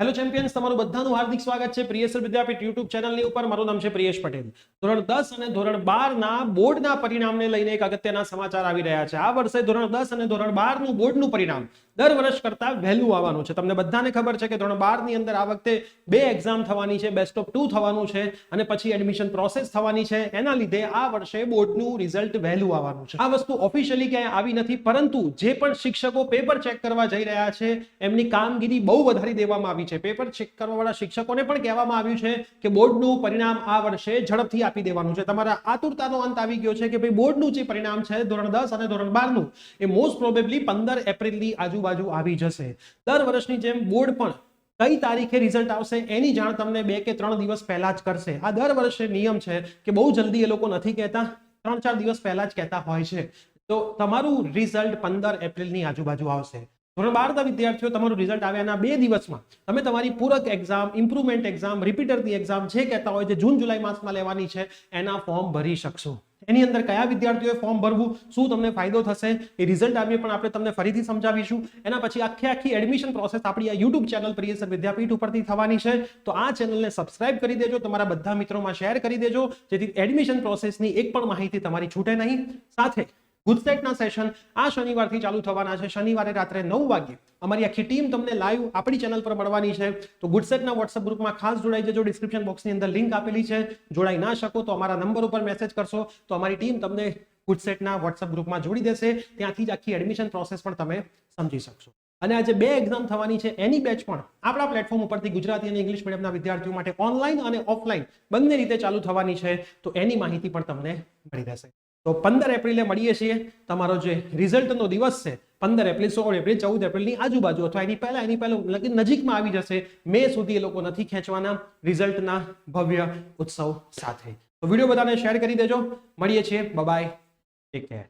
Hello champions, તમારું બધાનું હાર્દિક સ્વાગત છે પ્રિયસર વિદ્યાપીઠ યુટ્યુબ ચેનલની ઉપર. મારું નામ છે પ્રિયેશ પટેલ. ધોરણ 10 અને ધોરણ 12 ના બોર્ડના પરિણામને લઈને એક અગત્યના સમાચાર આવી રહ્યા છે. આ વર્ષે ધોરણ 10 અને ધોરણ 12 નું બોર્ડનું પરિણામ દર વર્ષ કરતા વહેલું આવવાનું છે. તમને બધાને ખબર છે કે ધોરણ 12 ની અંદર આ વખતે બે એક્ઝામ થવાની છે, બેસ્ટ ઓફ 2 થવાનું છે અને પછી એડમિશન પ્રોસેસ થવાની છે. એના લીધે આ વર્ષે બોર્ડનું રિઝલ્ટ વહેલું આવવાનું છે. આ વસ્તુ ઓફિશિયલી ક્યાંય આવી નથી, પરંતુ જે પણ શિક્ષકો પેપર ચેક કરવા જઈ રહ્યા છે એમની કામગીરી બહુ વધારી દેવામાં આવી છે. પેપર ચેક કરવા વાળા શિક્ષકોને પણ કહેવામાં આવ્યું છે કે બોર્ડનું પરિણામ આ વર્ષે ઝડપથી આપી દેવાનું છે. તમારા આતુરતાનો અંત આવી ગયો છે કે ભાઈ બોર્ડનું જે પરિણામ છે ધોરણ 10 અને ધોરણ 12 નું એ મોસ્ટ પ્રોબેબલી 15 એપ્રિલની આજુબાજુ આવી જશે. દર વર્ષની જેમ બોર્ડ પણ કઈ તારીખે રિઝલ્ટ આવશે એની જાણ તમને 2 કે 3 દિવસ પહેલા જ કરશે. આ દર વર્ષે નિયમ છે કે બહુ જલ્દી એ લોકો નથી કહેતા, 3-4 દિવસ પહેલા જ કહેતા હોય છે. તો તમારું રિઝલ્ટ 15 એપ્રિલની આજુબાજુ આવશે. ધોરણ 12 ના વિદ્યાર્થીઓ, તમારું રિઝલ્ટ આવ્યાના 2 દિવસમાં તમે તમારી પૂરક એક્ઝામ, ઇમ્પ્રુવમેન્ટ એક્ઝામ, રિપીટરની એક્ઝામ જે કહેતા હોય જે જૂન જુલાઈ માસમાં લેવાની છે એના ફોર્મ ભરી શકશો. એની અંદર કયા વિદ્યાર્થીઓએ ફોર્મ ભરવું, શું તમને ફાયદો થશે, એ રિઝલ્ટ આવીએ પણ આપણે તમને ફરીથી સમજાવીશું. એના પછી આખી એડમિશન પ્રોસેસ આપણી આ યુટ્યુબ ચેનલ પ્રિયસર વિદ્યાપીઠ ઉપરથી થવાની છે. તો આ ચેનલને સબસ્ક્રાઇબ કરી દેજો, તમારા બધા મિત્રોમાં શેર કરી દેજો, જેથી એડમિશન પ્રોસેસની એક પણ માહિતી તમારી છૂટે નહીં. સાથે ગુજસેટના સેશન આ શનિવારથી ચાલુ થવાના છે. શનિવારે રાત્રે 9 વાગ્યે અમારી આખી ટીમ તમને લાઈવ આપણી ચેનલ પર મળવાની છે. તો ગુજસેટના વોટ્સએપ ગ્રુપમાં ખાસ જોડાઈ જજો. ડિસ્ક્રિપ્શન બોક્સની અંદર લિંક આપેલી છે. જોડાઈ ના શકો તો અમારા નંબર ઉપર મેસેજ કરશો તો અમારી ટીમ તમને ગુજસેટના વોટ્સએપ ગ્રુપમાં જોડી દેશે. ત્યાંથી જ આખી એડમિશન પ્રોસેસ પણ તમે સમજી શકશો. અને આજે બે એક્ઝામ થવાની છે એની બેચ પણ આપણા પ્લેટફોર્મ ઉપરથી ગુજરાતી અને ઇંગ્લિશ મીડિયમના વિદ્યાર્થીઓ માટે ઓનલાઈન અને ઓફલાઈન બંને રીતે ચાલુ થવાની છે. તો એની માહિતી પણ તમને મળી રહેશે. તો 15 એપ્રિલે મળીએ છીએ. તમારો જે રિઝલ્ટનો દિવસ છે 15 એપ્રિલ, 16 એપ્રિલ, 14 એપ્રિલની આજુબાજુ અથવા એની પહેલા નજીકમાં આવી જશે. મે સુધી એ લોકો નથી ખેંચવાના રિઝલ્ટના ભવ્ય ઉત્સવ સાથે. તો વિડીયો બધાને શેર કરી દેજો. મળીએ છીએ. Bye bye, take care.